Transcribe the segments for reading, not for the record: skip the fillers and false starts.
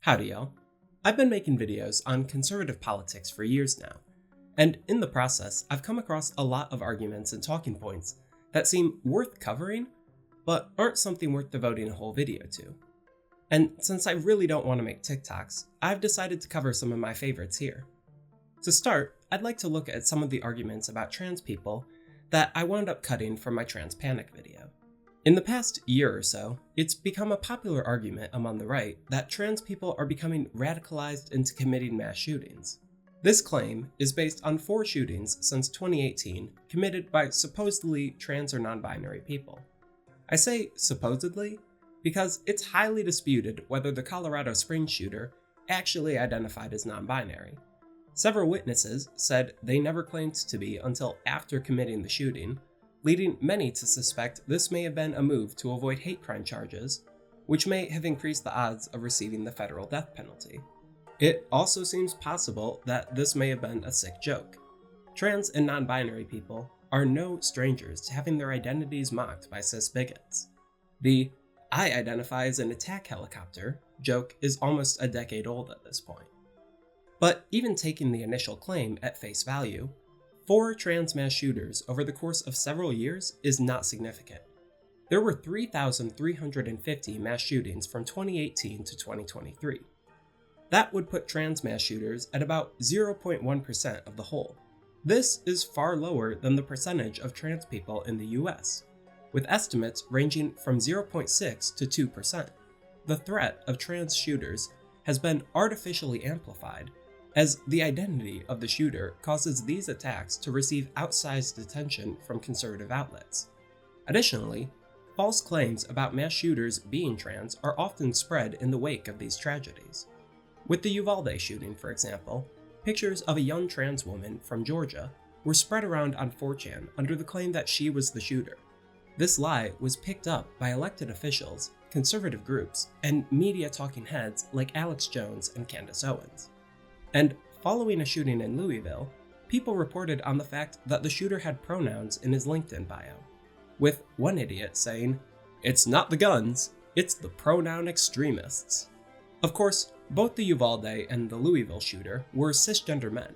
Howdy y'all. I've been making videos on conservative politics for years now, and in the process, I've come across a lot of arguments and talking points that seem worth covering, but aren't something worth devoting a whole video to. And since I really don't want to make TikToks, I've decided to cover some of my favorites here. To start, I'd like to look at some of the arguments about trans people that I wound up cutting from my Trans Panic video. In the past year or so, it's become a popular argument among the right that trans people are becoming radicalized into committing mass shootings. This claim is based on 4 shootings since 2018 committed by supposedly trans or non-binary people. I say supposedly because it's highly disputed whether the Colorado Springs shooter actually identified as non-binary. Several witnesses said they never claimed to be until after committing the shooting, leading many to suspect this may have been a move to avoid hate crime charges, which may have increased the odds of receiving the federal death penalty. It also seems possible that this may have been a sick joke. Trans and non-binary people are no strangers to having their identities mocked by cis bigots. The "I identify as an attack helicopter" joke is almost a decade old at this point. But even taking the initial claim at face value, 4 trans mass shooters over the course of several years is not significant. There were 3,350 mass shootings from 2018 to 2023. That would put trans mass shooters at about 0.1% of the whole. This is far lower than the percentage of trans people in the US, with estimates ranging from 0.6 to 2%. The threat of trans shooters has been artificially amplified, as the identity of the shooter causes these attacks to receive outsized attention from conservative outlets. Additionally, false claims about mass shooters being trans are often spread in the wake of these tragedies. With the Uvalde shooting, for example, pictures of a young trans woman from Georgia were spread around on 4chan under the claim that she was the shooter. This lie was picked up by elected officials, conservative groups, and media talking heads like Alex Jones and Candace Owens. And following a shooting in Louisville, people reported on the fact that the shooter had pronouns in his LinkedIn bio, with one idiot saying, "It's not the guns, it's the pronoun extremists." Of course, both the Uvalde and the Louisville shooter were cisgender men,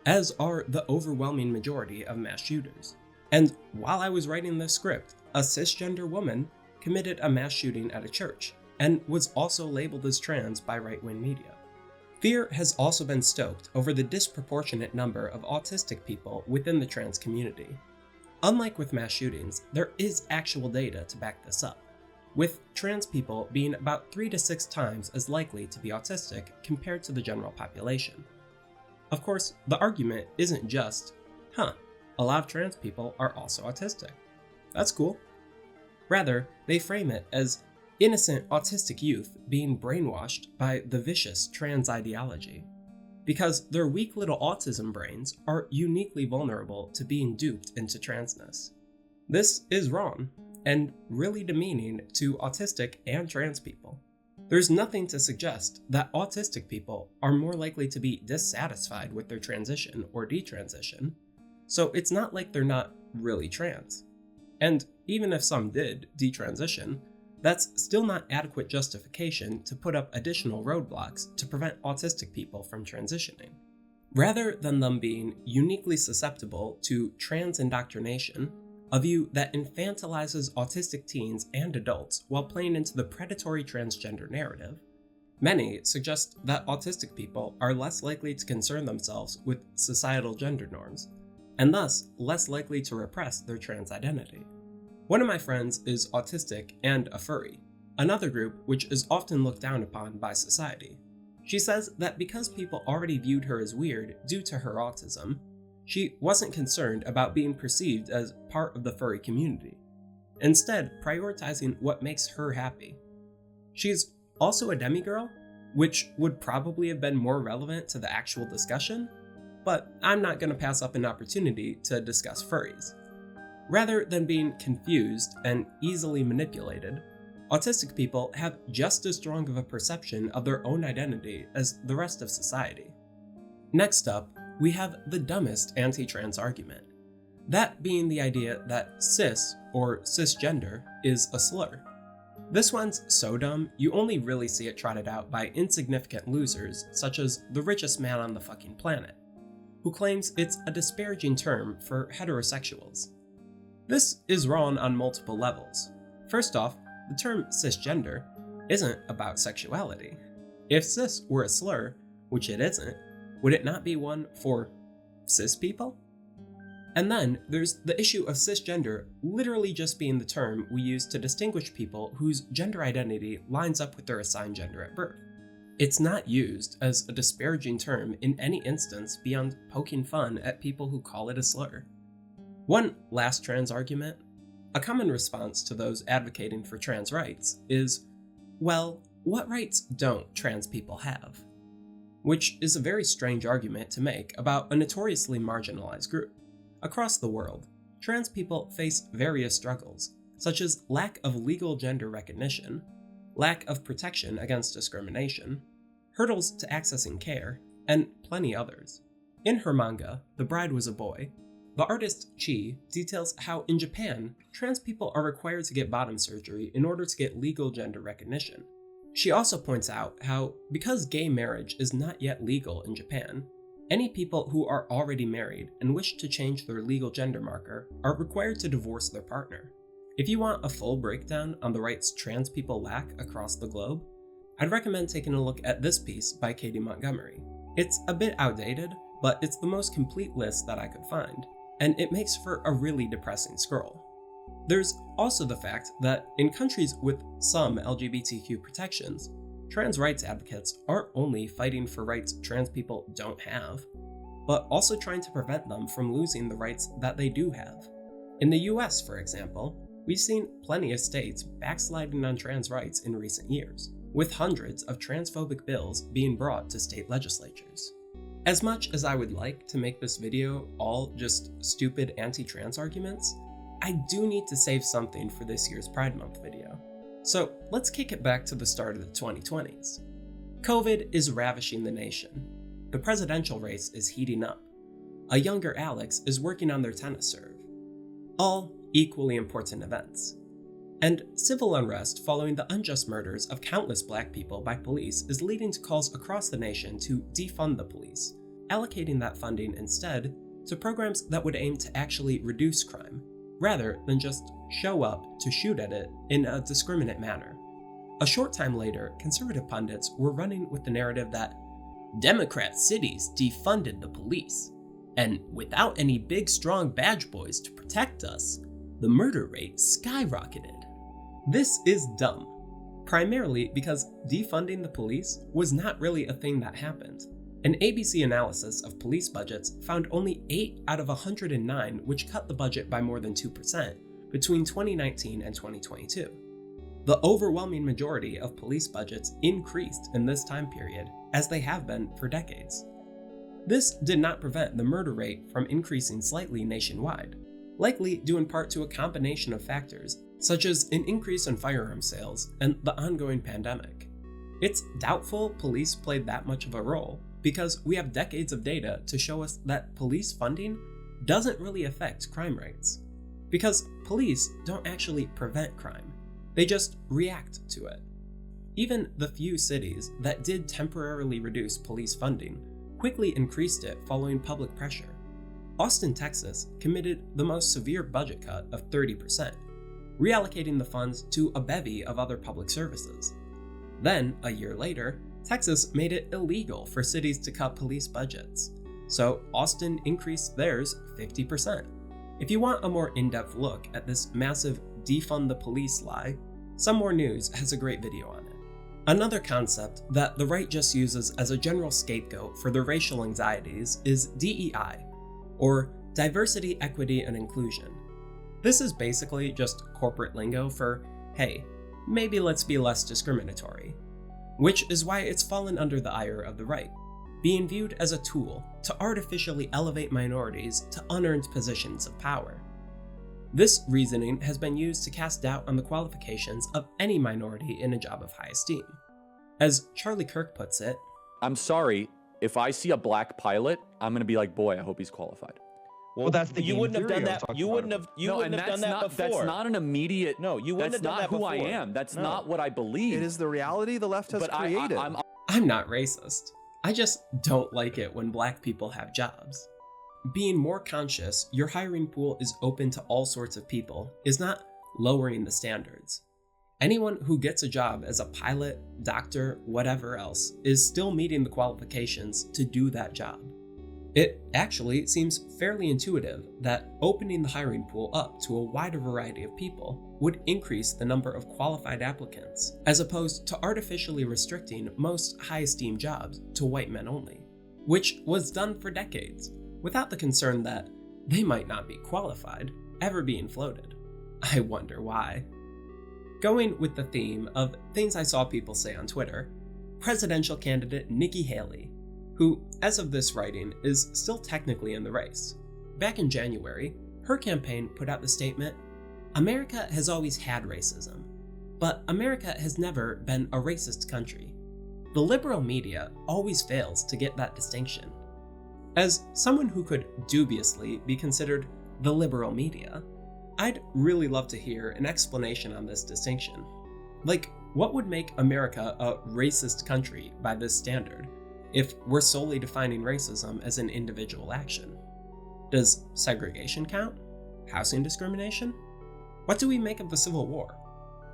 as are the overwhelming majority of mass shooters. And while I was writing this script, a cisgender woman committed a mass shooting at a church, and was also labeled as trans by right-wing media. Fear has also been stoked over the disproportionate number of autistic people within the trans community. Unlike with mass shootings, there is actual data to back this up, with trans people being about 3 to 6 times as likely to be autistic compared to the general population. Of course, the argument isn't just, a lot of trans people are also autistic. That's cool. Rather, they frame it as innocent autistic youth being brainwashed by the vicious trans ideology, because their weak little autism brains are uniquely vulnerable to being duped into transness. This is wrong, and really demeaning to autistic and trans people. There's nothing to suggest that autistic people are more likely to be dissatisfied with their transition or detransition, so it's not like they're not really trans. And even if some did detransition, that's still not adequate justification to put up additional roadblocks to prevent autistic people from transitioning. Rather than them being uniquely susceptible to trans indoctrination, a view that infantilizes autistic teens and adults while playing into the predatory transgender narrative, many suggest that autistic people are less likely to concern themselves with societal gender norms, and thus less likely to repress their trans identity. One of my friends is autistic and a furry, another group which is often looked down upon by society. She says that because people already viewed her as weird due to her autism, she wasn't concerned about being perceived as part of the furry community, instead prioritizing what makes her happy. She's also a demigirl, which would probably have been more relevant to the actual discussion, but I'm not going to pass up an opportunity to discuss furries. Rather than being confused and easily manipulated, autistic people have just as strong of a perception of their own identity as the rest of society. Next up, we have the dumbest anti-trans argument, that being the idea that cis or cisgender is a slur. This one's so dumb, you only really see it trotted out by insignificant losers such as the richest man on the fucking planet, who claims it's a disparaging term for heterosexuals. This is wrong on multiple levels. First off, the term cisgender isn't about sexuality. If cis were a slur, which it isn't, would it not be one for cis people? And then there's the issue of cisgender literally just being the term we use to distinguish people whose gender identity lines up with their assigned gender at birth. It's not used as a disparaging term in any instance beyond poking fun at people who call it a slur. One last trans argument. A common response to those advocating for trans rights is, well, what rights don't trans people have? Which is a very strange argument to make about a notoriously marginalized group. Across the world, trans people face various struggles, such as lack of legal gender recognition, lack of protection against discrimination, hurdles to accessing care, and plenty others. In her manga, The Bride Was a Boy, the artist Chi details how in Japan, trans people are required to get bottom surgery in order to get legal gender recognition. She also points out how, because gay marriage is not yet legal in Japan, any people who are already married and wish to change their legal gender marker are required to divorce their partner. If you want a full breakdown on the rights trans people lack across the globe, I'd recommend taking a look at this piece by Katie Montgomery. It's a bit outdated, but it's the most complete list that I could find, and it makes for a really depressing scroll. There's also the fact that in countries with some LGBTQ protections, trans rights advocates aren't only fighting for rights trans people don't have, but also trying to prevent them from losing the rights that they do have. In the US, for example, we've seen plenty of states backsliding on trans rights in recent years, with hundreds of transphobic bills being brought to state legislatures. As much as I would like to make this video all just stupid anti-trans arguments, I do need to save something for this year's Pride Month video. So let's kick it back to the start of the 2020s. COVID is ravishing the nation. The presidential race is heating up. A younger Alex is working on their tennis serve. All equally important events. And civil unrest following the unjust murders of countless Black people by police is leading to calls across the nation to defund the police, allocating that funding instead to programs that would aim to actually reduce crime, rather than just show up to shoot at it in a discriminate manner. A short time later, conservative pundits were running with the narrative that Democrat cities defunded the police, and without any big strong badge boys to protect us, the murder rate skyrocketed. This is dumb, primarily because defunding the police was not really a thing that happened. An ABC analysis of police budgets found only 8 out of 109 which cut the budget by more than 2% between 2019 and 2022. The overwhelming majority of police budgets increased in this time period, as they have been for decades. This did not prevent the murder rate from increasing slightly nationwide, likely due in part to a combination of factors, such as an increase in firearm sales and the ongoing pandemic. It's doubtful police played that much of a role, because we have decades of data to show us that police funding doesn't really affect crime rates. Because police don't actually prevent crime, they just react to it. Even the few cities that did temporarily reduce police funding quickly increased it following public pressure. Austin, Texas committed the most severe budget cut of 30%, reallocating the funds to a bevy of other public services. Then, a year later, Texas made it illegal for cities to cut police budgets, so Austin increased theirs 50%. If you want a more in-depth look at this massive defund the police lie, Some More News has a great video on it. Another concept that the right just uses as a general scapegoat for their racial anxieties is DEI, or diversity, equity, and inclusion. This is basically just corporate lingo for, hey, maybe let's be less discriminatory, which is why it's fallen under the ire of the right, being viewed as a tool to artificially elevate minorities to unearned positions of power. This reasoning has been used to cast doubt on the qualifications of any minority in a job of high esteem. As Charlie Kirk puts it, I'm sorry, if I see a black pilot, I'm gonna be like, boy, I hope he's qualified. Well, that's the you game wouldn't have theory done I was that. talking You about. wouldn't have. You No, wouldn't and have done that's that not, before. That's not an immediate. No, you wouldn't That's have done not that who I before. am. That's No. not what I believe. It is the reality the left has But created. I'm not racist. I just don't like it when black people have jobs. Being more conscious your hiring pool is open to all sorts of people is not lowering the standards. Anyone who gets a job as a pilot, doctor, whatever else is still meeting the qualifications to do that job. It actually seems fairly intuitive that opening the hiring pool up to a wider variety of people would increase the number of qualified applicants, as opposed to artificially restricting most high-esteemed jobs to white men only, which was done for decades, without the concern that they might not be qualified ever being floated. I wonder why. Going with the theme of things I saw people say on Twitter, presidential candidate Nikki Haley, who, as of this writing, is still technically in the race. Back in January, her campaign put out the statement, "America has always had racism, but America has never been a racist country. The liberal media always fails to get that distinction." As someone who could dubiously be considered the liberal media, I'd really love to hear an explanation on this distinction. Like, what would make America a racist country by this standard, if we're solely defining racism as an individual action? Does segregation count? Housing discrimination? What do we make of the Civil War?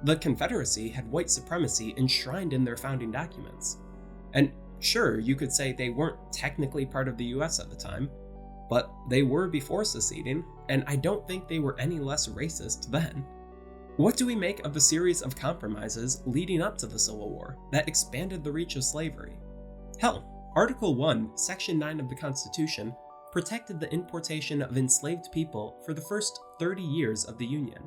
The Confederacy had white supremacy enshrined in their founding documents. And sure, you could say they weren't technically part of the US at the time, but they were before seceding, and I don't think they were any less racist then. What do we make of the series of compromises leading up to the Civil War that expanded the reach of slavery? Hell, Article 1, Section 9 of the Constitution protected the importation of enslaved people for the first 30 years of the Union.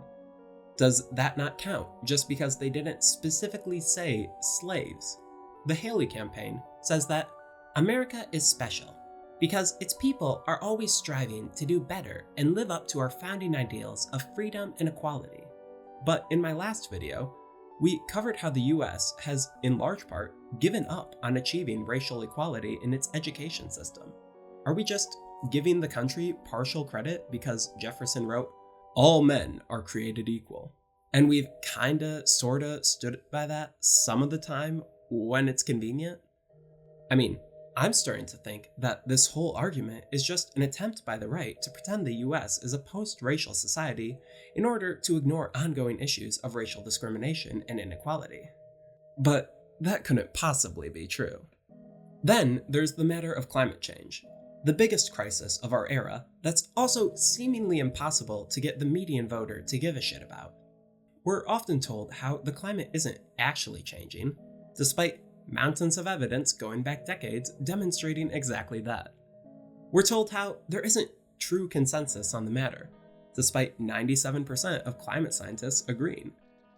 Does that not count just because they didn't specifically say slaves? The Haley campaign says that America is special because its people are always striving to do better and live up to our founding ideals of freedom and equality. But in my last video, we covered how the US has, in large part, given up on achieving racial equality in its education system. Are we just giving the country partial credit because Jefferson wrote, "All men are created equal"? And we've kinda, sorta stood by that some of the time when it's convenient? I mean, I'm starting to think that this whole argument is just an attempt by the right to pretend the US is a post-racial society in order to ignore ongoing issues of racial discrimination and inequality. But that couldn't possibly be true. Then there's the matter of climate change, the biggest crisis of our era that's also seemingly impossible to get the median voter to give a shit about. We're often told how the climate isn't actually changing, despite mountains of evidence going back decades demonstrating exactly that. We're told how there isn't true consensus on the matter, despite 97% of climate scientists agreeing,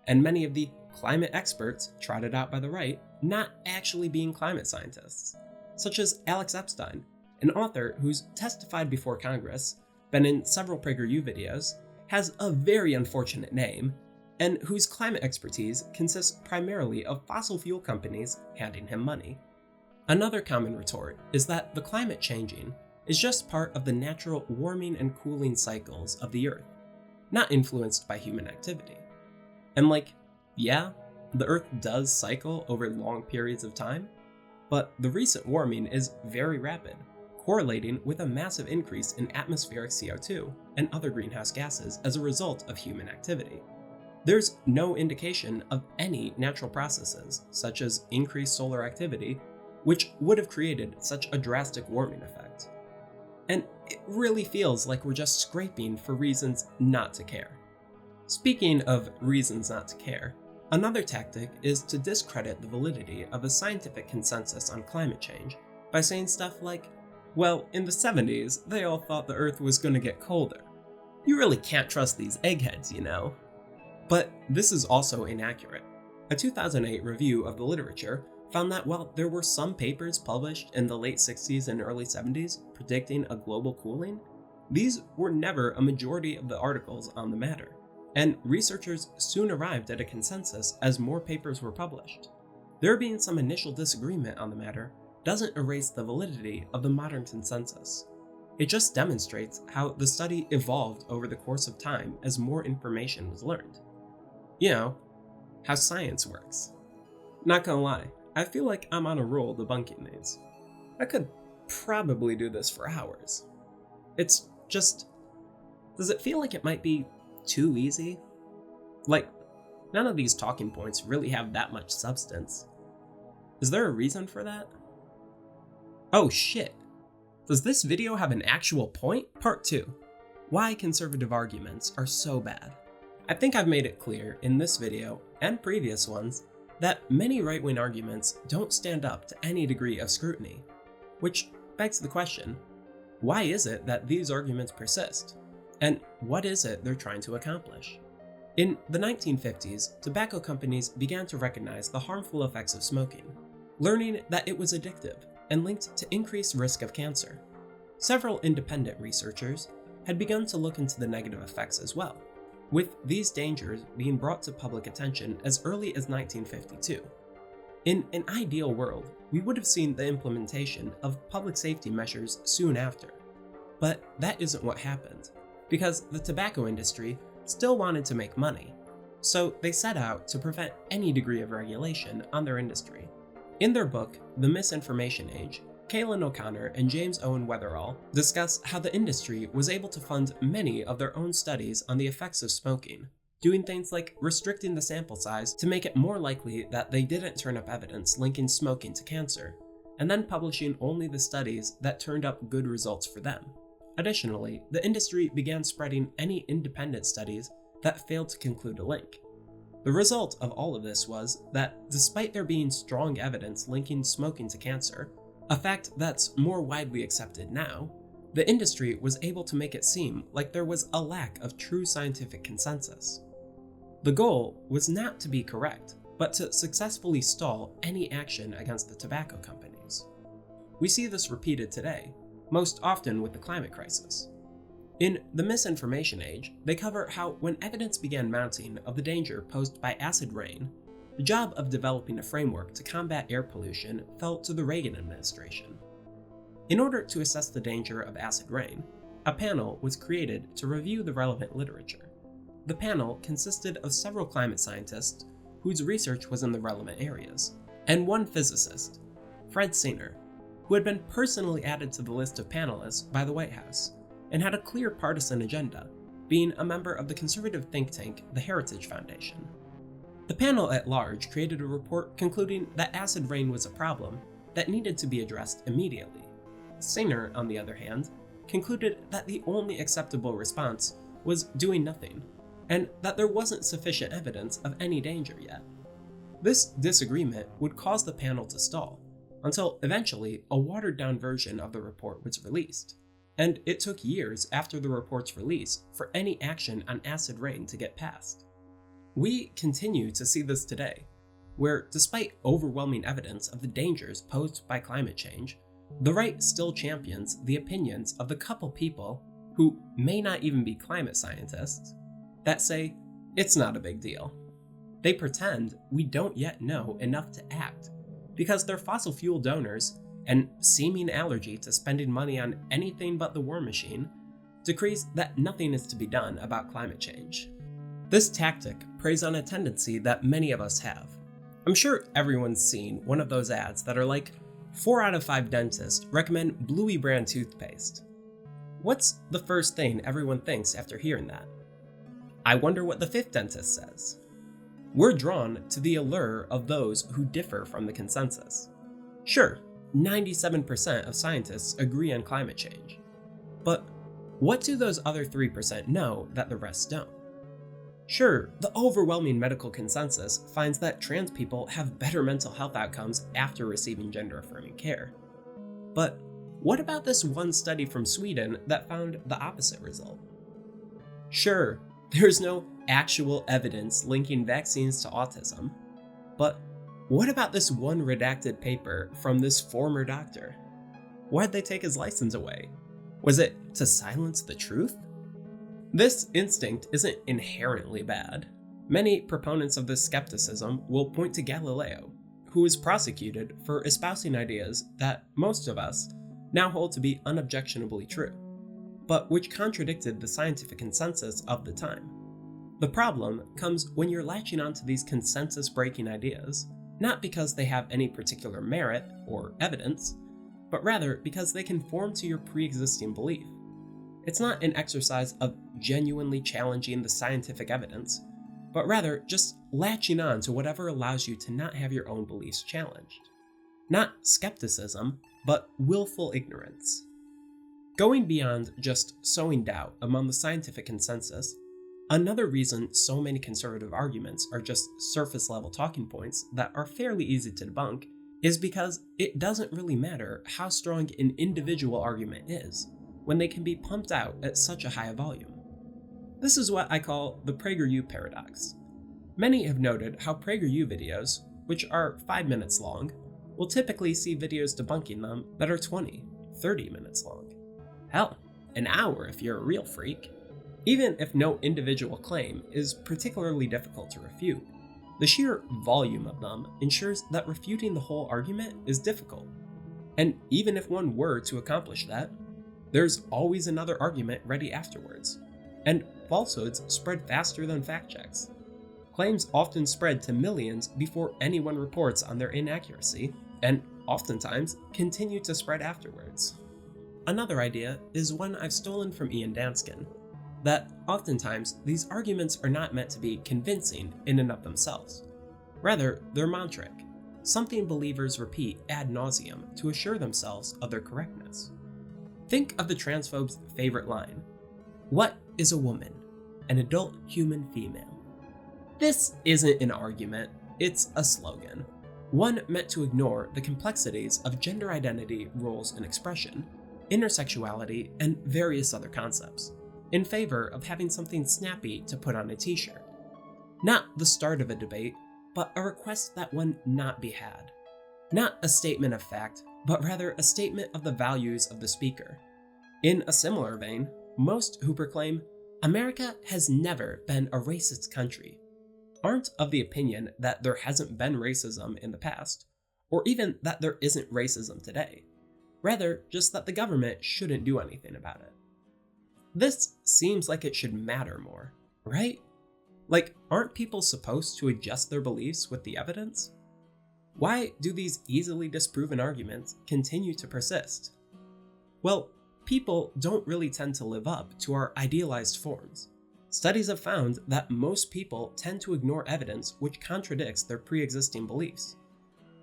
and many of the climate experts trotted out by the right not actually being climate scientists, such as Alex Epstein, an author who's testified before Congress, been in several PragerU videos, has a very unfortunate name, and whose climate expertise consists primarily of fossil fuel companies handing him money. Another common retort is that the climate changing is just part of the natural warming and cooling cycles of the Earth, not influenced by human activity. And yeah, the Earth does cycle over long periods of time, but the recent warming is very rapid, correlating with a massive increase in atmospheric CO2 and other greenhouse gases as a result of human activity. There's no indication of any natural processes, such as increased solar activity, which would have created such a drastic warming effect. And it really feels like we're just scraping for reasons not to care. Speaking of reasons not to care, another tactic is to discredit the validity of a scientific consensus on climate change by saying stuff like, well, in the 70s, they all thought the Earth was going to get colder. You really can't trust these eggheads, you know? But this is also inaccurate. A 2008 review of the literature found that while there were some papers published in the late 60s and early 70s predicting a global cooling, these were never a majority of the articles on the matter, and researchers soon arrived at a consensus as more papers were published. There being some initial disagreement on the matter doesn't erase the validity of the modern consensus. It just demonstrates how the study evolved over the course of time as more information was learned. You know, how science works. Not gonna lie, I feel like I'm on a roll debunking these. I could probably do this for hours. It's just, does it feel like it might be too easy? Like, none of these talking points really have that much substance. Is there a reason for that? Oh shit! Does this video have an actual point? Part 2. Why conservative arguments are so bad. I think I've made it clear in this video, and previous ones, that many right-wing arguments don't stand up to any degree of scrutiny. Which begs the question, why is it that these arguments persist? And what is it they're trying to accomplish? In the 1950s, tobacco companies began to recognize the harmful effects of smoking, learning that it was addictive and linked to increased risk of cancer. Several independent researchers had begun to look into the negative effects as well, with these dangers being brought to public attention as early as 1952. In an ideal world, we would have seen the implementation of public safety measures soon after. But that isn't what happened, because the tobacco industry still wanted to make money, so they set out to prevent any degree of regulation on their industry. In their book, The Misinformation Age, Kaylin O'Connor and James Owen Weatherall discuss how the industry was able to fund many of their own studies on the effects of smoking, doing things like restricting the sample size to make it more likely that they didn't turn up evidence linking smoking to cancer, and then publishing only the studies that turned up good results for them. Additionally, the industry began spreading any independent studies that failed to conclude a link. The result of all of this was that, despite there being strong evidence linking smoking to cancer, a fact that's more widely accepted now, the industry was able to make it seem like there was a lack of true scientific consensus. The goal was not to be correct, but to successfully stall any action against the tobacco companies. We see this repeated today, most often with the climate crisis. In The Misinformation Age, they cover how when evidence began mounting of the danger posed by acid rain, the job of developing a framework to combat air pollution fell to the Reagan administration. In order to assess the danger of acid rain, a panel was created to review the relevant literature. The panel consisted of several climate scientists whose research was in the relevant areas, and one physicist, Fred Sainer, who had been personally added to the list of panelists by the White House, and had a clear partisan agenda, being a member of the conservative think tank, the Heritage Foundation. The panel at large created a report concluding that acid rain was a problem that needed to be addressed immediately. Sainer, on the other hand, concluded that the only acceptable response was doing nothing, and that there wasn't sufficient evidence of any danger yet. This disagreement would cause the panel to stall, until eventually a watered-down version of the report was released, and it took years after the report's release for any action on acid rain to get passed. We continue to see this today, where despite overwhelming evidence of the dangers posed by climate change, the right still champions the opinions of the couple people, who may not even be climate scientists, that say, it's not a big deal. They pretend we don't yet know enough to act, because their fossil fuel donors and seeming allergy to spending money on anything but the war machine decrees that nothing is to be done about climate change. This tactic preys on a tendency that many of us have. I'm sure everyone's seen one of those ads that are like, 4 out of 5 dentists recommend Bluey brand toothpaste. What's the first thing everyone thinks after hearing that? I wonder what the 5th dentist says. We're drawn to the allure of those who differ from the consensus. Sure, 97% of scientists agree on climate change. But what do those other 3% know that the rest don't? Sure, the overwhelming medical consensus finds that trans people have better mental health outcomes after receiving gender-affirming care. But what about this one study from Sweden that found the opposite result? Sure, there's no actual evidence linking vaccines to autism, but what about this one redacted paper from this former doctor? Why'd they take his license away? Was it to silence the truth? This instinct isn't inherently bad. Many proponents of this skepticism will point to Galileo, who was prosecuted for espousing ideas that most of us now hold to be unobjectionably true. but which contradicted the scientific consensus of the time. The problem comes when you're latching onto these consensus-breaking ideas, not because they have any particular merit or evidence, but rather because they conform to your pre-existing belief. It's not an exercise of genuinely challenging the scientific evidence, but rather just latching on to whatever allows you to not have your own beliefs challenged. Not skepticism, but willful ignorance. Going beyond just sowing doubt among the scientific consensus, another reason so many conservative arguments are just surface-level talking points that are fairly easy to debunk is because it doesn't really matter how strong an individual argument is when they can be pumped out at such a high volume. This is what I call the PragerU paradox. Many have noted how PragerU videos, which are 5 minutes long, will typically see videos debunking them that are 20, 30 minutes long. Hell, an hour if you're a real freak. Even if no individual claim is particularly difficult to refute, the sheer volume of them ensures that refuting the whole argument is difficult. And even if one were to accomplish that, there's always another argument ready afterwards. And falsehoods spread faster than fact checks. Claims often spread to millions before anyone reports on their inaccuracy, and oftentimes continue to spread afterwards. Another idea is one I've stolen from Ian Danskin, that oftentimes these arguments are not meant to be convincing in and of themselves. Rather, they're mantric, something believers repeat ad nauseum to assure themselves of their correctness. Think of the transphobe's favorite line: "What is a woman? An adult human female." This isn't an argument, it's a slogan. One meant to ignore the complexities of gender identity, roles and expression, intersexuality, and various other concepts, in favor of having something snappy to put on a t-shirt. Not the start of a debate, but a request that one not be had. Not a statement of fact, but rather a statement of the values of the speaker. In a similar vein, most who proclaim, "America has never been a racist country," aren't of the opinion that there hasn't been racism in the past, or even that there isn't racism today. Rather, just that the government shouldn't do anything about it. This seems like it should matter more, right? Like, aren't people supposed to adjust their beliefs with the evidence? Why do these easily disproven arguments continue to persist? Well, people don't really tend to live up to our idealized forms. Studies have found that most people tend to ignore evidence which contradicts their pre-existing beliefs.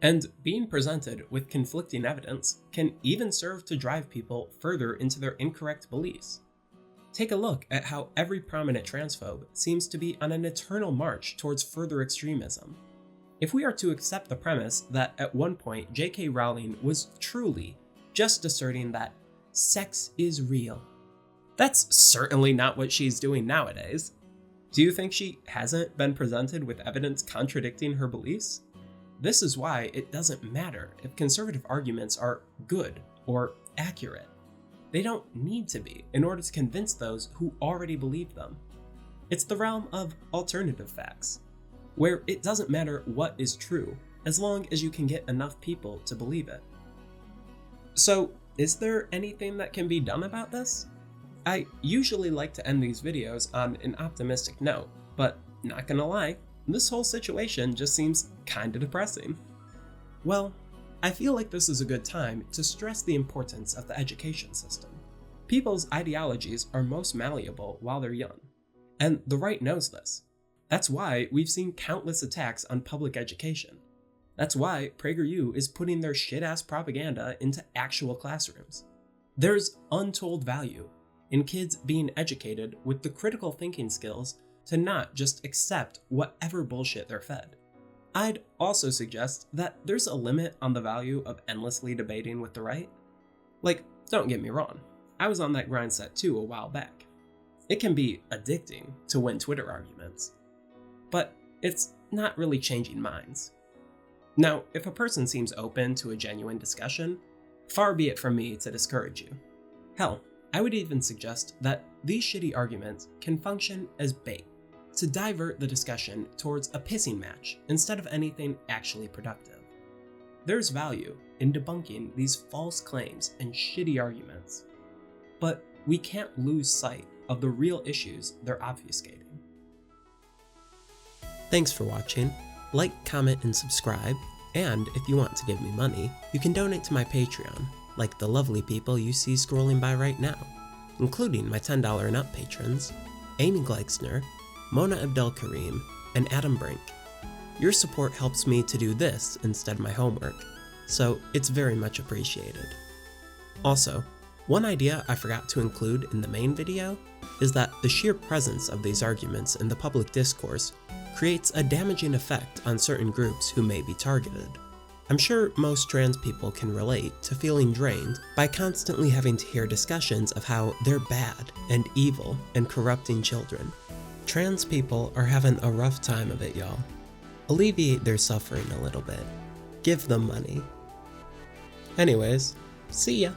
And being presented with conflicting evidence can even serve to drive people further into their incorrect beliefs. Take a look at how every prominent transphobe seems to be on an eternal march towards further extremism. If we are to accept the premise that at one point J.K. Rowling was truly just asserting that sex is real, that's certainly not what she's doing nowadays. Do you think she hasn't been presented with evidence contradicting her beliefs? This is why it doesn't matter if conservative arguments are good or accurate. They don't need to be in order to convince those who already believe them. It's the realm of alternative facts, where it doesn't matter what is true as long as you can get enough people to believe it. So, is there anything that can be done about this? I usually like to end these videos on an optimistic note, but not gonna lie, this whole situation just seems kinda depressing. Well, I feel like this is a good time to stress the importance of the education system. People's ideologies are most malleable while they're young, and the right knows this. That's why we've seen countless attacks on public education. That's why PragerU is putting their shit-ass propaganda into actual classrooms. There's untold value in kids being educated with the critical thinking skills to not just accept whatever bullshit they're fed. I'd also suggest that there's a limit on the value of endlessly debating with the right. Like, don't get me wrong, I was on that grind set too a while back. It can be addicting to win Twitter arguments, but it's not really changing minds. Now, if a person seems open to a genuine discussion, far be it from me to discourage you. Hell, I would even suggest that these shitty arguments can function as bait to divert the discussion towards a pissing match instead of anything actually productive. There's value in debunking these false claims and shitty arguments. But we can't lose sight of the real issues they're obfuscating. Thanks for watching. Like, comment, and subscribe. And if you want to give me money, you can donate to my Patreon, like the lovely people you see scrolling by right now, including my $10 and up patrons, Amy Gleixner, Mona Abdelkarim, and Adam Brink. Your support helps me to do this instead of my homework, so it's very much appreciated. Also, one idea I forgot to include in the main video is that the sheer presence of these arguments in the public discourse creates a damaging effect on certain groups who may be targeted. I'm sure most trans people can relate to feeling drained by constantly having to hear discussions of how they're bad and evil and corrupting children. Trans people are having a rough time of it, y'all. Alleviate their suffering a little bit. Give them money. Anyways, see ya.